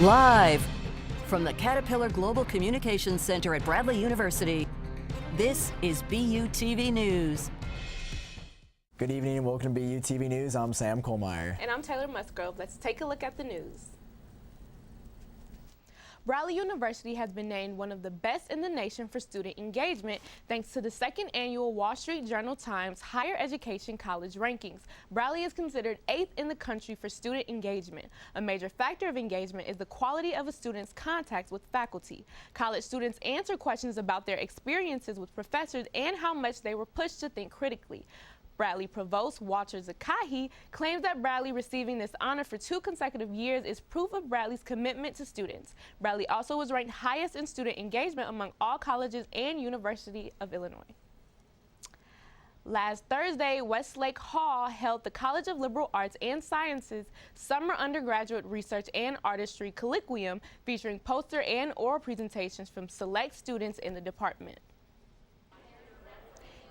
Live from the Caterpillar Global Communications Center at Bradley University, this is BUTV News. Good evening and welcome to BUTV News. I'm Sam Kohlmeyer. And I'm Taylor Musgrove. Let's take a look at the news. Bradley University has been named one of the best in the nation for student engagement thanks to the second annual Wall Street Journal Times Higher Education College Rankings. Bradley is considered 8th in the country for student engagement. A major factor of engagement is the quality of a student's contacts with faculty. College students answer questions about their experiences with professors and how much they were pushed to think critically. Bradley Provost Walter Zakahi claims that Bradley receiving this honor for 2 consecutive years is proof of Bradley's commitment to students. Bradley also was ranked highest in student engagement among all colleges and University of Illinois. Last Thursday, Westlake Hall held the College of Liberal Arts and Sciences Summer Undergraduate Research and Artistry Colloquium featuring poster and oral presentations from select students in the department.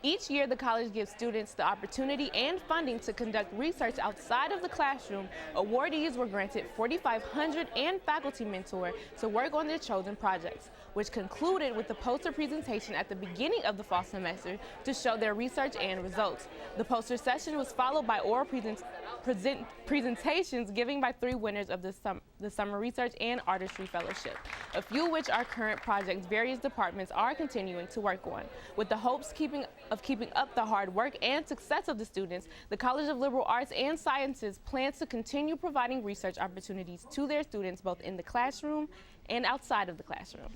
Each year, the college gives students the opportunity and funding to conduct research outside of the classroom. Awardees were granted $4,500 and faculty mentor to work on their chosen projects, which concluded with the poster presentation at the beginning of the fall semester to show their research and results. The poster session was followed by oral presentations given by 3 winners of the Summer Research and Artistry Fellowship, a few which are current projects various departments are continuing to work on. With the hopes of keeping up the hard work and success of the students, the College of Liberal Arts and Sciences plans to continue providing research opportunities to their students both in the classroom and outside of the classroom.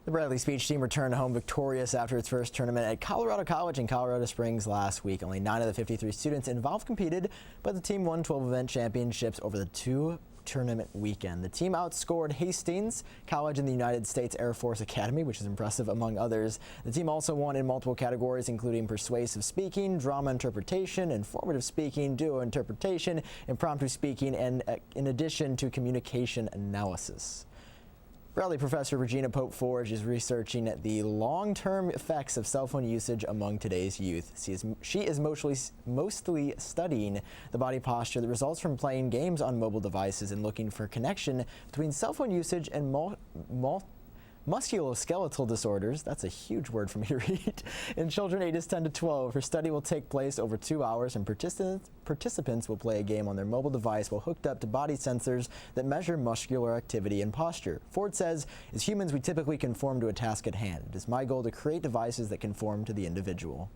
The Bradley speech team returned home victorious after its first tournament at Colorado College in Colorado Springs last week. Only 9 of the 53 students involved competed, but the team won 12 event championships over the 2-tournament weekend. The team outscored Hastings College in the United States Air Force Academy, which is impressive among others. The team also won in multiple categories, including persuasive speaking, drama interpretation, informative speaking, duo interpretation, impromptu speaking, and in addition to communication analysis. Bradley professor Regina Pope Forge is researching the long-term effects of cell phone usage among today's youth. She is mostly studying the body posture that results from playing games on mobile devices and looking for connection between cell phone usage and musculoskeletal disorders, that's a huge word for me to read, in children ages 10 to 12. Her study will take place over 2 hours, and participants will play a game on their mobile device while hooked up to body sensors that measure muscular activity and posture. Ford says, as humans, we typically conform to a task at hand. It is my goal to create devices that conform to the individual.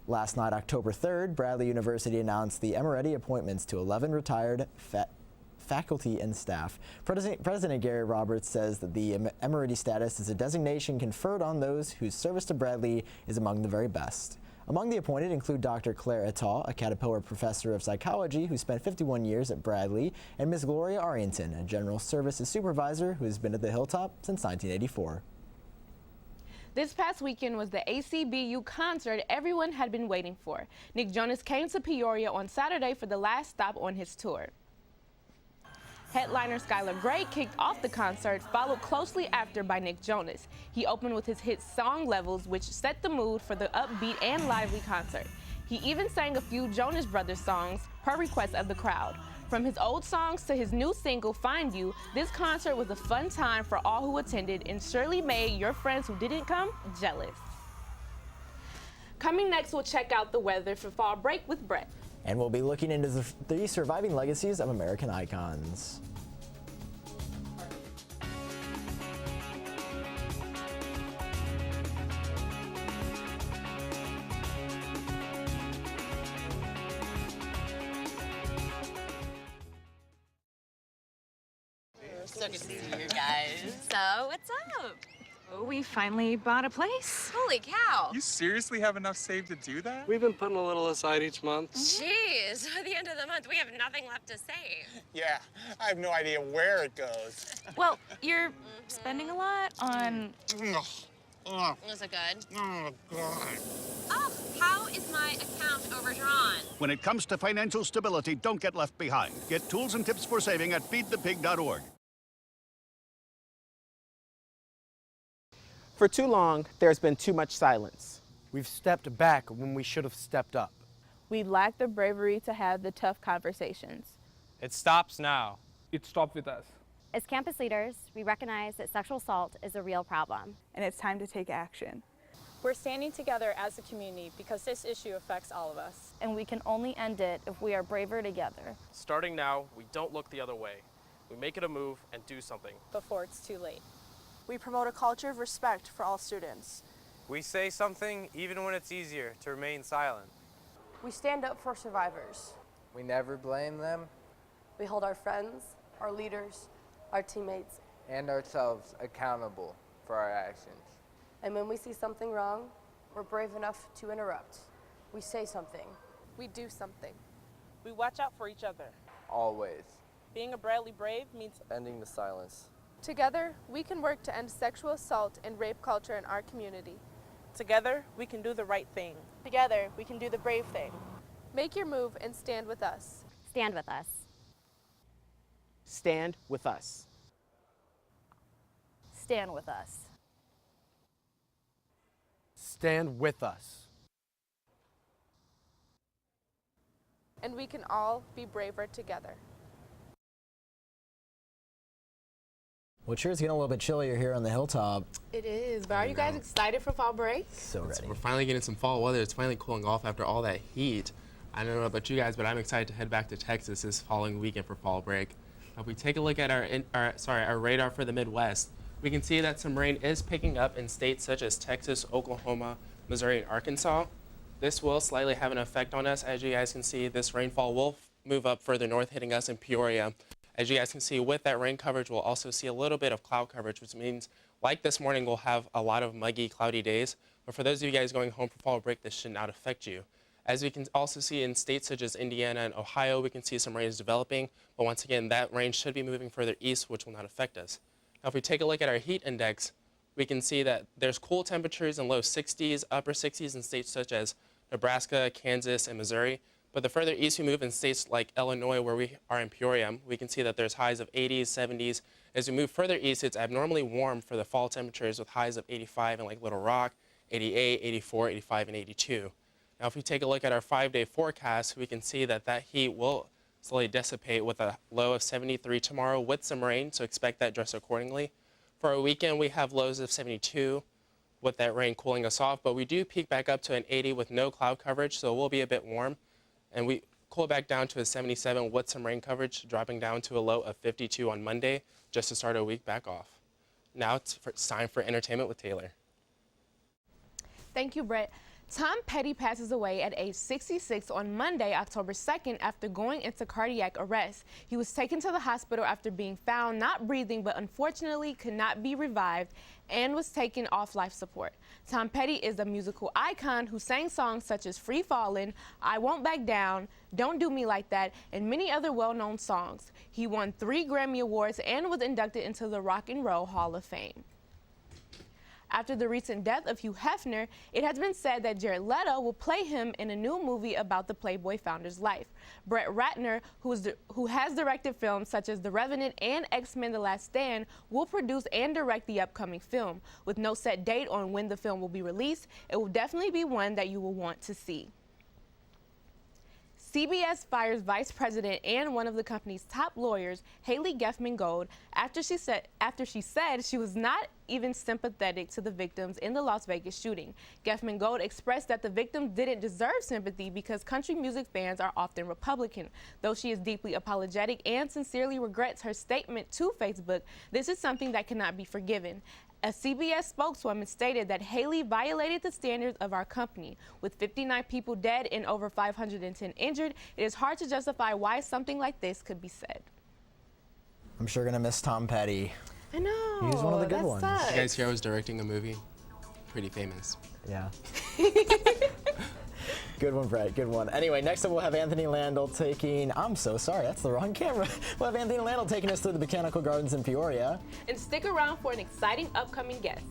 Last night, October 3rd, Bradley University announced the emeriti appointments to 11 retired faculty and staff. President Gary Roberts says that the emeriti status is a designation conferred on those whose service to Bradley is among the very best. Among the appointed include Dr. Claire Etal, a Caterpillar professor of psychology who spent 51 years at Bradley, and Ms. Gloria Arrington, a general services supervisor who has been at the Hilltop since 1984. This past weekend was the ACBU concert everyone had been waiting for. Nick Jonas came to Peoria on Saturday for the last stop on his tour. Headliner Skylar Grey kicked off the concert, followed closely after by Nick Jonas. He opened with his hit Song Levels, which set the mood for the upbeat and lively concert. He even sang a few Jonas Brothers songs per request of the crowd. From his old songs to his new single, Find You, this concert was a fun time for all who attended and surely made your friends who didn't come jealous. Coming next, we'll check out the weather for fall break with Brett. And we'll be looking into the 3 surviving legacies of American icons. So good to see you guys. So, what's up? Oh, we finally bought a place. Holy cow. You seriously have enough saved to do that? We've been putting a little aside each month. Jeez, at the end of the month, we have nothing left to save. Yeah, I have no idea where it goes. Well, you're spending a lot on... Is it good? Oh, God. Oh, how is my account overdrawn? When it comes to financial stability, don't get left behind. Get tools and tips for saving at feedthepig.org. For too long, there's been too much silence. We've stepped back when we should have stepped up. We lack the bravery to have the tough conversations. It stops now. it stopped with us. As campus leaders, we recognize that sexual assault is a real problem. And it's time to take action. We're standing together as a community because this issue affects all of us. And we can only end it if we are braver together. Starting now, we don't look the other way. We make it a move and do something. Before it's too late. We promote a culture of respect for all students. We say something even when it's easier to remain silent. We stand up for survivors. We never blame them. We hold our friends, our leaders, our teammates, And ourselves accountable for our actions. and when we see something wrong, we're brave enough to interrupt. We say something. We do something. We watch out for each other. Always. Being a Bradley Brave means Ending the silence. Together, we can work to end sexual assault and rape culture in our community. together we can do the right thing. Together, we can do the brave thing. Make your move and stand with us. Stand with us. Stand with us. Stand with us. Stand with us. And we can all be braver together. Well, it sure is getting a little bit chillier here on the hilltop. It is, but are you guys excited for fall break? So ready. We're finally getting some fall weather. It's finally cooling off after all that heat. I don't know about you guys, but I'm excited to head back to Texas this following weekend for fall break. If we take a look at our radar for the Midwest, we can see that some rain is picking up in states such as Texas, Oklahoma, Missouri, and Arkansas. This will slightly have an effect on us. As you guys can see, this rainfall will move up further north, hitting us in Peoria. As you guys can see, with that rain coverage, we'll also see a little bit of cloud coverage, which means, like this morning, we'll have a lot of muggy, cloudy days. But for those of you guys going home for fall break, this should not affect you. As we can also see in states such as Indiana and Ohio, we can see some rains developing. But once again, that rain should be moving further east, which will not affect us. Now, if we take a look at our heat index, we can see that there's cool temperatures in low 60s, upper 60s in states such as Nebraska, Kansas, and Missouri. But the further east we move in states like Illinois, where we are in Peoria, we can see that there's highs of 80s, 70s. As we move further east, it's abnormally warm for the fall temperatures with highs of 85 in like Little Rock, 88, 84, 85, and 82. Now, if we take a look at our 5-day forecast, we can see that that heat will slowly dissipate with a low of 73 tomorrow with some rain, so expect that dress accordingly. For our weekend, we have lows of 72 with that rain cooling us off, but we do peak back up to an 80 with no cloud coverage, so it will be a bit warm. And we cool back down to a 77 with some rain coverage, dropping down to a low of 52 on Monday, just to start our week back off. Now it's time for entertainment with Taylor. Thank you, Brett. Tom Petty passes away at age 66 on Monday, October 2nd, after going into cardiac arrest. He was taken to the hospital after being found not breathing, but unfortunately could not be revived and was taken off life support. Tom Petty is a musical icon who sang songs such as Free Fallin', I Won't Back Down, Don't Do Me Like That, and many other well-known songs. He won 3 Grammy Awards and was inducted into the Rock and Roll Hall of Fame. After the recent death of Hugh Hefner, it has been said that Jared Leto will play him in a new movie about the Playboy founder's life. Brett Ratner, who has directed films such as The Revenant and X-Men: The Last Stand, will produce and direct the upcoming film. With no set date on when the film will be released, it will definitely be one that you will want to see. CBS fires Vice President and one of the company's top lawyers, Haley Geffman Gold, after she said she was not even sympathetic to the victims in the Las Vegas shooting. Geffman Gold expressed that the victims didn't deserve sympathy because country music fans are often Republican. Though she is deeply apologetic and sincerely regrets her statement to Facebook, this is something that cannot be forgiven. A CBS spokeswoman stated that Haley violated the standards of our company. With 59 people dead and over 510 injured, it is hard to justify why something like this could be said. I'm sure gonna miss Tom Petty. I know. He's one of the good ones. Sucks. You guys hear I was directing a movie? Pretty famous. Yeah. Good one, Brett. Good one. Anyway, next up we'll have Anthony Landel taking... I'm so sorry, that's the wrong camera. We'll have Anthony Landel taking us through the Botanical Gardens in Peoria. And stick around for an exciting upcoming guest.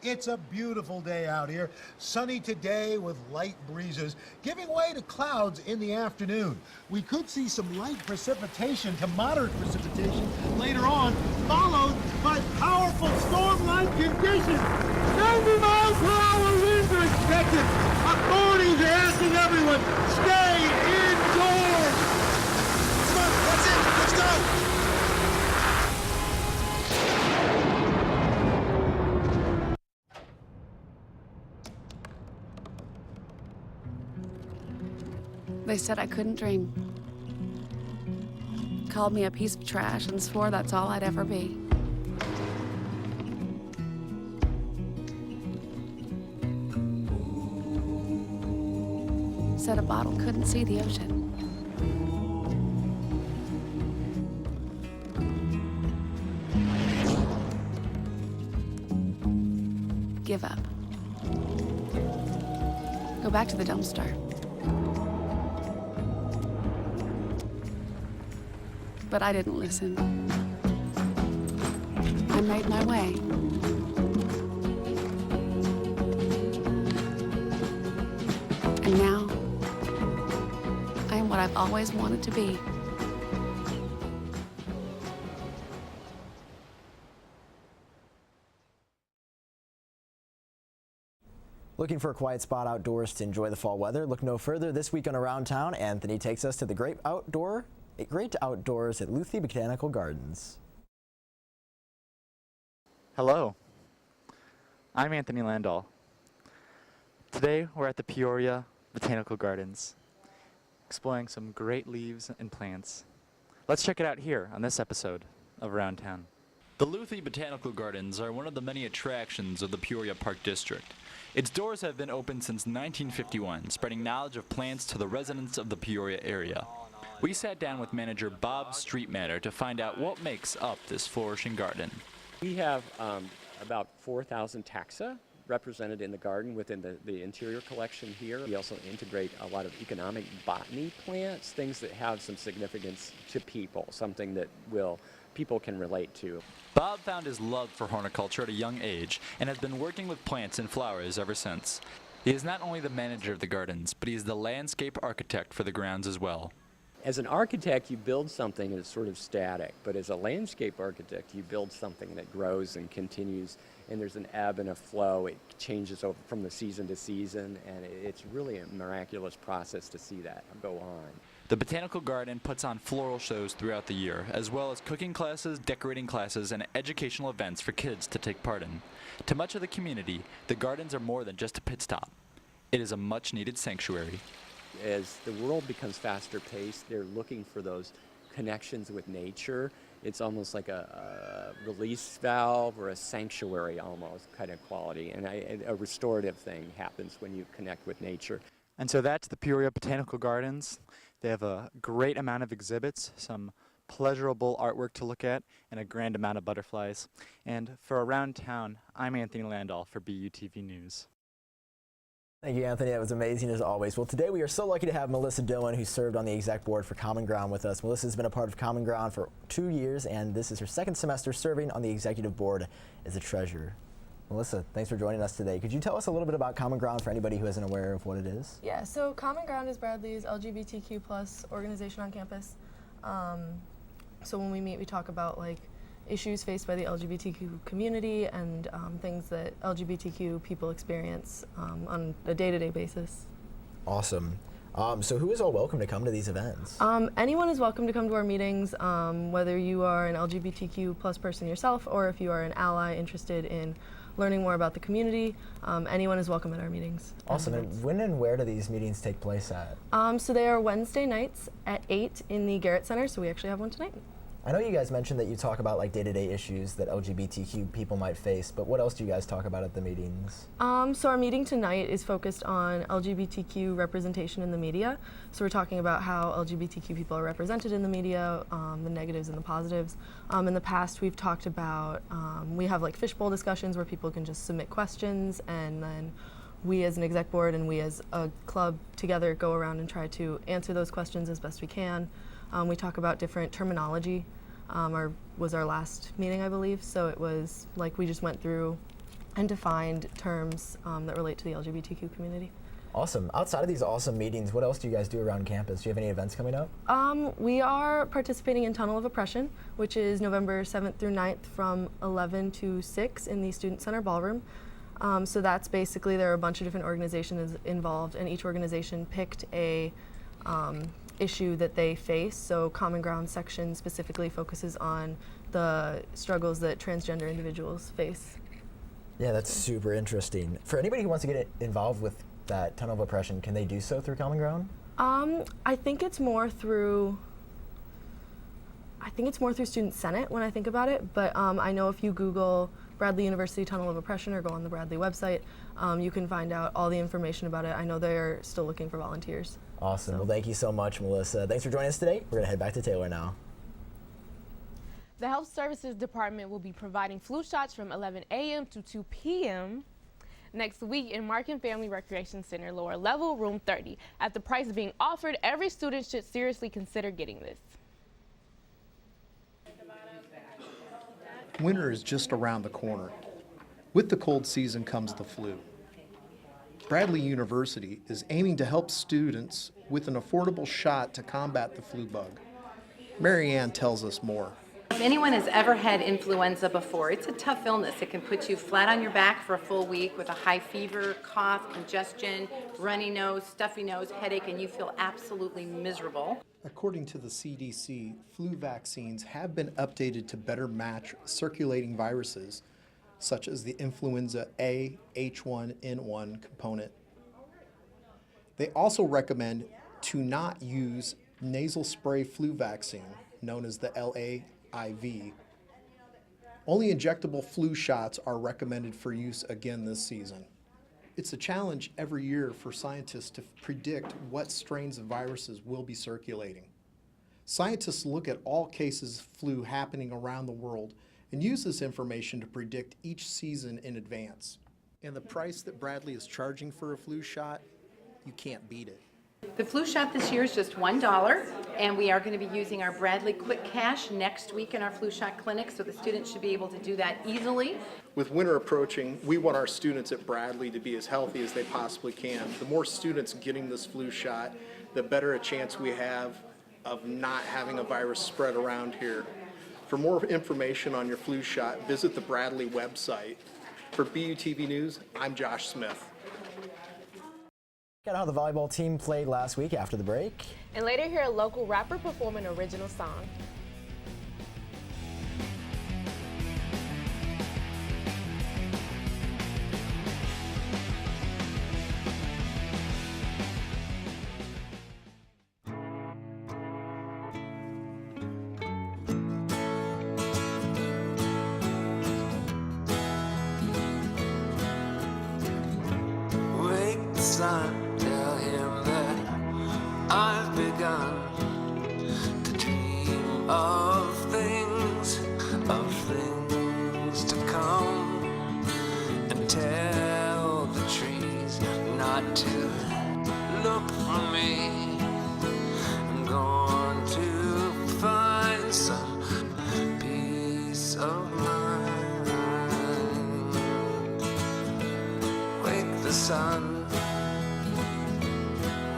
It's a beautiful day out here. Sunny today with light breezes, giving way to clouds in the afternoon. We could see some light precipitation to moderate precipitation later on, followed by powerful storm-like conditions. 90 miles per hour winds are expected. Authorities are asking everyone, stay indoors. Come on, that's it. Let's go. They said I couldn't dream. Called me a piece of trash and swore that's all I'd ever be. Said a bottle couldn't see the ocean. Give up. Go back to the dumpster. But I didn't listen. I made my way. And now, I am what I've always wanted to be. Looking for a quiet spot outdoors to enjoy the fall weather? Look no further. This week on Around Town, Anthony takes us to the great outdoors at Luthi Botanical Gardens. Hello, I'm Anthony Landau. Today we're at the Peoria Botanical Gardens, exploring some great leaves and plants. Let's check it out here on this episode of Around Town. The Luthi Botanical Gardens are one of the many attractions of the Peoria Park District. Its doors have been open since 1951, spreading knowledge of plants to the residents of the Peoria area. We sat down with manager Bob Streetmatter to find out what makes up this flourishing garden. We have about 4,000 taxa represented in the garden within the interior collection here. We also integrate a lot of economic botany plants, things that have some significance to people, something that people can relate to. Bob found his love for horticulture at a young age and has been working with plants and flowers ever since. He is not only the manager of the gardens, but he is the landscape architect for the grounds as well. As an architect, you build something that's sort of static, but as a landscape architect, you build something that grows and continues, and there's an ebb and a flow. It changes over from the season to season, and it's really a miraculous process to see that go on. The Botanical Garden puts on floral shows throughout the year, as well as cooking classes, decorating classes, and educational events for kids to take part in. To much of the community, the gardens are more than just a pit stop. It is a much-needed sanctuary. As the world becomes faster paced, they're looking for those connections with nature. It's almost like a release valve or a sanctuary almost kind of quality, and a restorative thing happens when you connect with nature. And so that's the Peoria Botanical Gardens. They have a great amount of exhibits, some pleasurable artwork to look at, and a grand amount of butterflies. And for Around Town, I'm Anthony Landau for BUTV News. Thank you, Anthony. That was amazing as always. Well, today we are so lucky to have Melissa Dillon, who served on the exec board for Common Ground, with us. Melissa's been a part of Common Ground for 2 years, and this is her second semester serving on the executive board as a treasurer. Melissa, thanks for joining us today. Could you tell us a little bit about Common Ground for anybody who isn't aware of what it is? Yeah, so Common Ground is Bradley's LGBTQ+ organization on campus. So when we meet, we talk about issues faced by the LGBTQ community and things that LGBTQ people experience on a day-to-day basis. Awesome. So who is all welcome to come to these events? Anyone is welcome to come to our meetings, whether you are an LGBTQ+ person yourself or if you are an ally interested in learning more about the community. Anyone is welcome at our meetings. Awesome. And when and where do these meetings take place at? So they are Wednesday nights at 8 in the Garrett Center, so we actually have one tonight. I know you guys mentioned that you talk about day-to-day issues that LGBTQ people might face, but what else do you guys talk about at the meetings? So our meeting tonight is focused on LGBTQ representation in the media. So we're talking about how LGBTQ people are represented in the media, the negatives and the positives. In the past, we've talked about, we have fishbowl discussions where people can just submit questions, and then we as an exec board and we as a club together go around and try to answer those questions as best we can. We talk about different terminology. Was our last meeting, I believe. So it was we just went through and defined terms that relate to the LGBTQ community. Awesome. Outside of these awesome meetings, what else do you guys do around campus? Do you have any events coming up? We are participating in Tunnel of Oppression, which is November 7th through 9th from 11 to 6 in the Student Center Ballroom. So that's basically, there are a bunch of different organizations involved, and each organization picked a issue that they face. So Common Ground section specifically focuses on the struggles that transgender individuals face. Yeah, that's super interesting. For anybody who wants to get involved with that Tunnel of Oppression, can they do so through Common Ground? I think it's more through Student Senate when I think about it, but I know if you Google Bradley University Tunnel of Oppression or go on the Bradley website, you can find out all the information about it. I know they're still looking for volunteers. Awesome. Well, thank you so much, Melissa. Thanks for joining us today. We're going to head back to Taylor now. The Health Services Department will be providing flu shots from 11 a.m. to 2 p.m. next week in Markin Family Recreation Center, lower level, room 30. At the price being offered, every student should seriously consider getting this. Winter is just around the corner. With the cold season comes the flu. Bradley University is aiming to help students with an affordable shot to combat the flu bug. Mary Ann tells us more. If anyone has ever had influenza before, it's a tough illness. It can put you flat on your back for a full week with a high fever, cough, congestion, runny nose, stuffy nose, headache, and you feel absolutely miserable. According to the CDC, flu vaccines have been updated to better match circulating viruses, such as the influenza A H1N1 component. They also recommend to not use nasal spray flu vaccine, known as the LAIV. Only injectable flu shots are recommended for use again this season. It's a challenge every year for scientists to predict what strains of viruses will be circulating. Scientists look at all cases of flu happening around the world and use this information to predict each season in advance. And the price that Bradley is charging for a flu shot, you can't beat it. The flu shot this year is just $1, and we are going to be using our Bradley Quick Cash next week in our flu shot clinic, so the students should be able to do that easily. With winter approaching, we want our students at Bradley to be as healthy as they possibly can. The more students getting this flu shot, the better a chance we have of not having a virus spread around here. For more information on your flu shot, visit the Bradley website. For BUTV News, I'm Josh Smith. Check out how the volleyball team played last week after the break. And later hear a local rapper perform an original song. Tell him that I've begun to dream of things to come, and tell the trees not to look for me. I'm going to find some peace of mind. Wake the sun.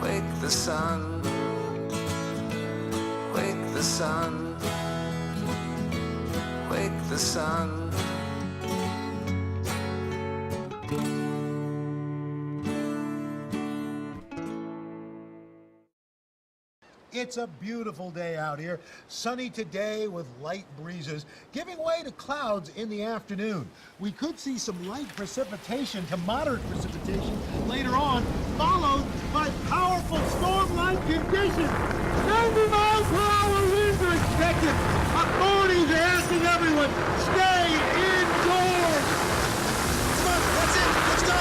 Wake the sun, wake the sun, wake the sun. It's a beautiful day out here. Sunny today with light breezes, giving way to clouds in the afternoon. We could see some light precipitation to moderate precipitation later on, followed by powerful storm-like conditions. 90 miles per hour winds are expected. Authorities are asking everyone, stay indoors. Come on, that's it. Let's go.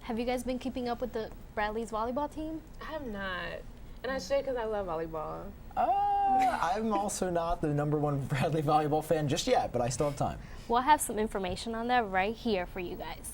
Have you guys been keeping up with the Bradley's volleyball team? I have not. And I should because I love volleyball. I'm also not the #1 Bradley volleyball fan just yet, but I still have time. We'll have some information on that right here for you guys.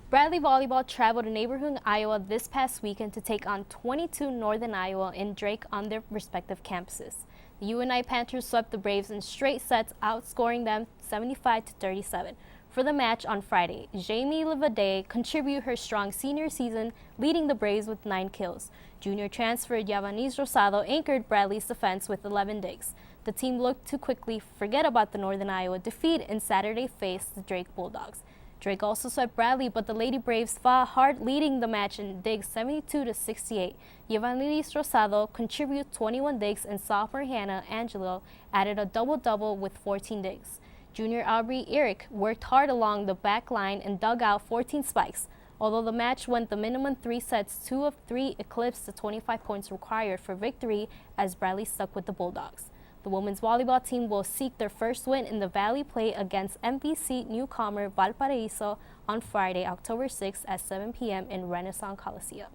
Bradley Volleyball traveled to neighborhood Iowa this past weekend to take on 22 Northern Iowa and Drake on their respective campuses. The UNI Panthers swept the Braves in straight sets, outscoring them 75-37. For the match on Friday, Jamie Livade contributed her strong senior season, leading the Braves with 9 kills. Junior transfer Yavanis Rosado anchored Bradley's defense with 11 digs. The team looked to quickly forget about the Northern Iowa defeat and Saturday faced the Drake Bulldogs. Drake also swept Bradley, but the Lady Braves fought hard, leading the match in digs 72-68. Yavanis Rosado contributed 21 digs, and sophomore Hannah Angelo added a double-double with 14 digs. Junior Aubrey Eric worked hard along the back line and dug out 14 spikes. Although the match went the minimum 3 sets, 2 of 3 eclipsed the 25 points required for victory as Bradley stuck with the Bulldogs. The women's volleyball team will seek their first win in the Valley play against MVC newcomer Valparaiso on Friday, October 6th at 7 p.m. in Renaissance Coliseum.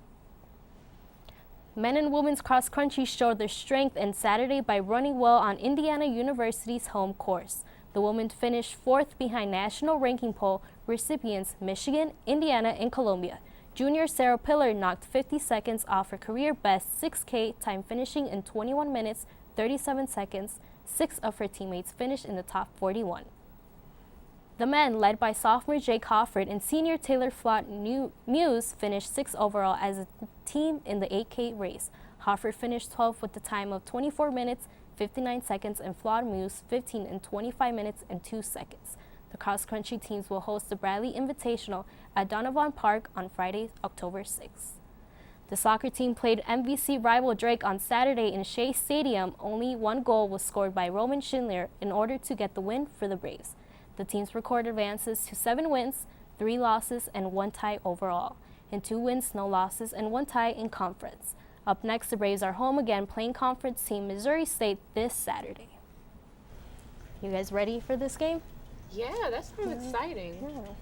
Men and women's cross country showed their strength on Saturday by running well on Indiana University's home course. The women finished 4th behind national ranking poll recipients Michigan, Indiana, and Columbia. Junior Sarah Pillar knocked 50 seconds off her career best 6K time, finishing in 21 minutes 37 seconds. 6 of her teammates finished in the top 41. The men, led by sophomore Jake Hofford and senior Taylor Flott Muse, finished 6th overall as a team in the 8K race. Hofford finished 12th with a time of 24 minutes, 59 seconds, and Flott Muse 15 in 25 minutes and 2 seconds. The cross-country teams will host the Bradley Invitational at Donovan Park on Friday, October 6th. The soccer team played MVC rival Drake on Saturday in Shea Stadium. Only 1 goal was scored by Roman Schindler in order to get the win for the Braves. The teams recorded advances to 7 wins, 3 losses, and 1 tie overall, and 2 wins, no losses, and 1 tie in conference. Up next, the Braves are home again playing conference team Missouri State this Saturday. You guys ready for this game? Yeah, that sounds exciting. Yeah.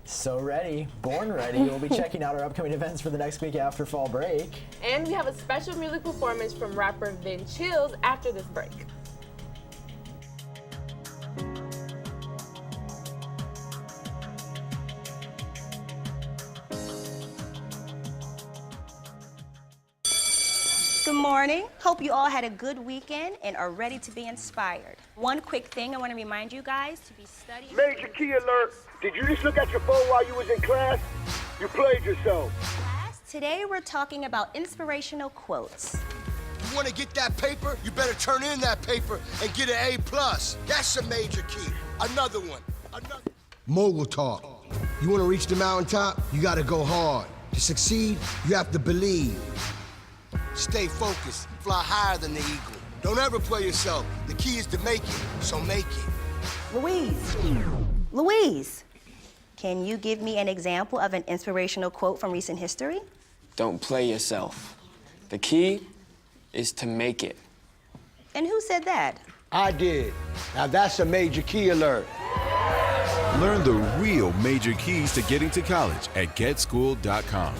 So ready, born ready. We'll be checking out our upcoming events for the next week after fall break. And we have a special music performance from rapper Vin Chills after this break. Good morning. Hope you all had a good weekend and are ready to be inspired. One quick thing I want to remind you guys to be studying. Major key alert. Did you just look at your phone while you was in class? You played yourself. Today we're talking about inspirational quotes. You want to get that paper? You better turn in that paper and get an A+. That's a major key. Another one. Mogul talk. You want to reach the mountaintop? You got to go hard. To succeed, you have to believe. Stay focused. Fly higher than the eagle. Don't ever play yourself. The key is to make it, so make it. Louise, can you give me an example of an inspirational quote from recent history? Don't play yourself. The key is to make it. And who said that? I did. Now that's a major key alert. Learn the real major keys to getting to college at getschool.com.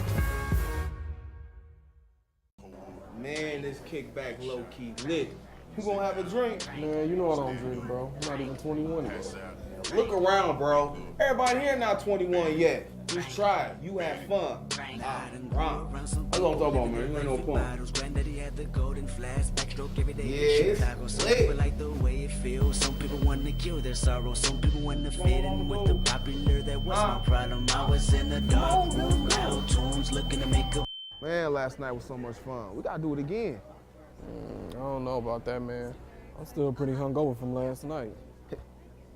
Man, this kickback low-key lit. You gonna have a drink? Man, you know I don't drink, bro. I'm not even 21 yet. Look around, bro. Everybody here not 21 yet. Just try it. You have fun. That's what I'm talking about, man. You ain't no point. Yeah, it's lit. Like the way it feels. Some people want to kill their sorrow. Some people want to fit in with the popular. That was my problem. I was in the dark room, loud tunes, looking to make a. Man, last night was so much fun. We gotta do it again. I don't know about that, man. I'm still pretty hungover from last night. You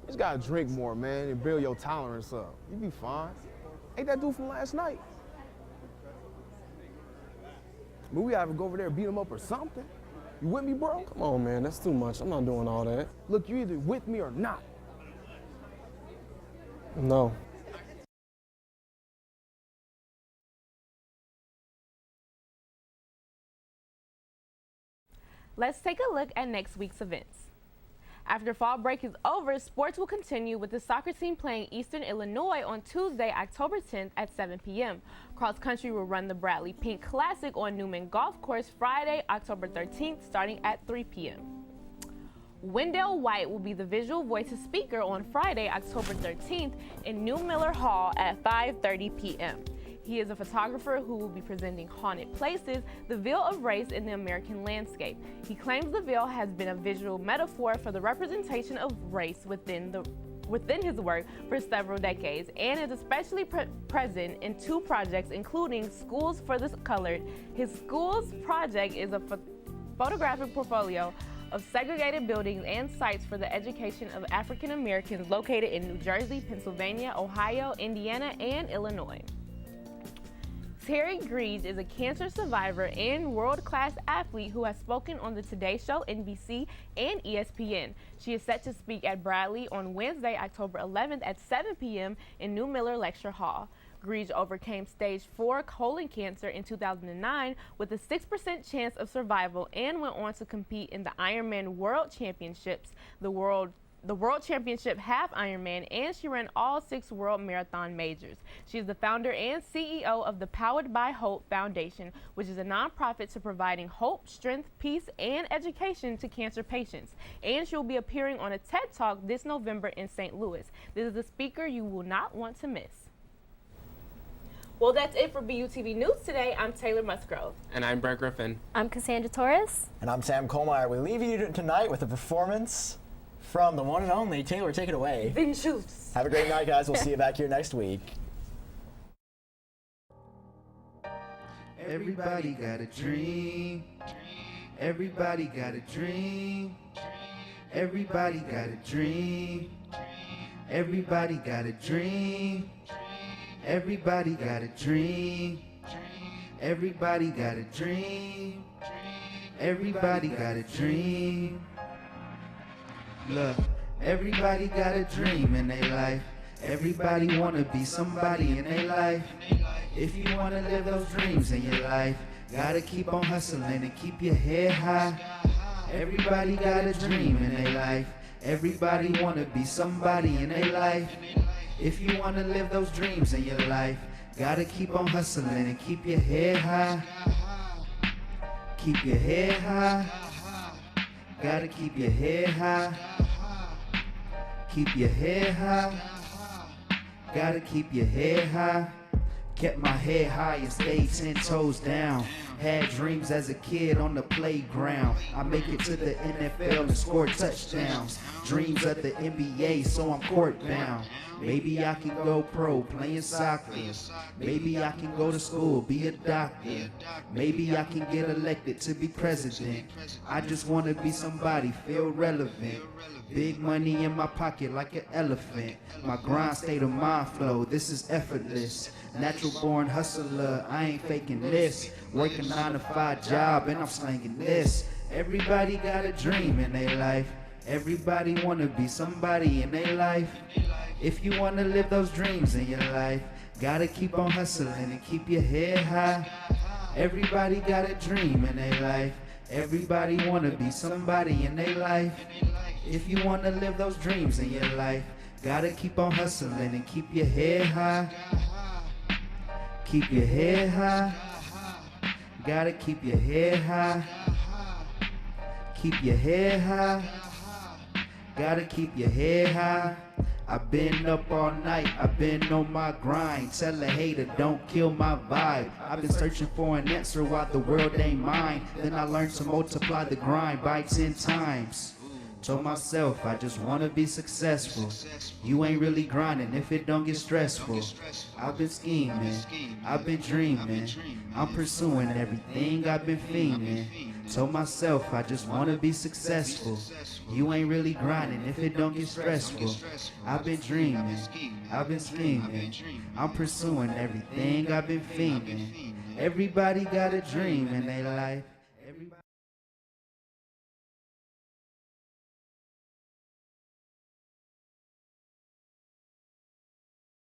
just gotta drink more, man, and build your tolerance up. You be fine. Ain't that dude from last night? But we gotta go over there and beat him up or something. You with me, bro? Come on, man, that's too much. I'm not doing all that. Look, you either with me or not. No. Let's take a look at next week's events. After fall break is over, sports will continue with the soccer team playing Eastern Illinois on Tuesday, October 10th at 7 p.m. Cross country will run the Bradley Pink Classic on Newman Golf Course Friday, October 13th, starting at 3 p.m. Wendell White will be the visual voices speaker on Friday, October 13th in New Miller Hall at 5:30 p.m. He is a photographer who will be presenting Haunted Places, the veil of race in the American landscape. He claims the veil has been a visual metaphor for the representation of race within his work for several decades, and is especially present in two projects, including Schools for the Colored. His Schools project is a photographic portfolio of segregated buildings and sites for the education of African Americans located in New Jersey, Pennsylvania, Ohio, Indiana, and Illinois. Terry Greaves is a cancer survivor and world-class athlete who has spoken on the Today Show, NBC, and ESPN. She is set to speak at Bradley on Wednesday, October 11th at 7 p.m. in New Miller Lecture Hall. Greaves overcame stage 4 colon cancer in 2009 with a 6% chance of survival and went on to compete in the Ironman World Championships, the World Championship Half Ironman, and she ran all 6 World Marathon Majors. She is the founder and CEO of the Powered by Hope Foundation, which is a nonprofit to providing hope, strength, peace, and education to cancer patients. And she will be appearing on a TED Talk this November in St. Louis. This is a speaker you will not want to miss. Well, that's it for BUTV News today. I'm Taylor Musgrove. And I'm Brett Griffin. I'm Cassandra Torres. And I'm Sam Colmeyer. We leave you tonight with a performance from the one and only Taylor. Take it away. Vinicius. Have a great night, guys. We'll see you back here next week. Everybody got a dream. Everybody got a dream. Everybody got a dream. Everybody got a dream. Everybody got a dream. Everybody got a dream. Everybody got a dream. Look, everybody got a dream in their life. Everybody wanna be somebody in their life. If you wanna live those dreams in your life, gotta keep on hustling and keep your head high. Everybody got a dream in their life. Everybody wanna be somebody in their life. If you wanna live those dreams in your life, gotta keep on hustling and keep your head high. Keep your head high. Gotta keep your head high. Keep your head high. Gotta keep your head high. Kept my head high and stayed 10 toes down. Had dreams as a kid on the playground. I make it to the NFL and score touchdowns. Dreams of the NBA, so I'm court bound. Maybe I can go pro playing soccer. Maybe I can go to school, be a doctor. Maybe I can get elected to be president. I just want to be somebody, feel relevant. Big money in my pocket like an elephant. My grind state of mind flow, this is effortless. Natural born hustler, I ain't faking this. Working 9 to 5 job and I'm slanging this. Everybody got a dream in their life. Everybody wanna be somebody in their life. If you wanna live those dreams in your life, gotta keep on hustling and keep your head high. Everybody got a dream in their life. Everybody wanna be somebody in their life. If you wanna live those dreams in your life, gotta keep on hustling and keep your head high. Keep your head high. Gotta keep your head high. Keep your head high. Gotta keep your head high. I've been up all night, I've been on my grind. Tell a hater, don't kill my vibe. I've been searching for an answer while the world ain't mine. Then I learned to multiply the grind by 10 times. Told myself I just wanna be successful. You ain't really grinding if it don't get stressful. I've been scheming, I've been dreaming. I'm pursuing everything I've been fiending. Told myself I just wanna be successful. You ain't really grinding if it don't get stressful. I've been dreaming, I've been scheming. I'm pursuing everything I've been fiending. Everybody got a dream in their life.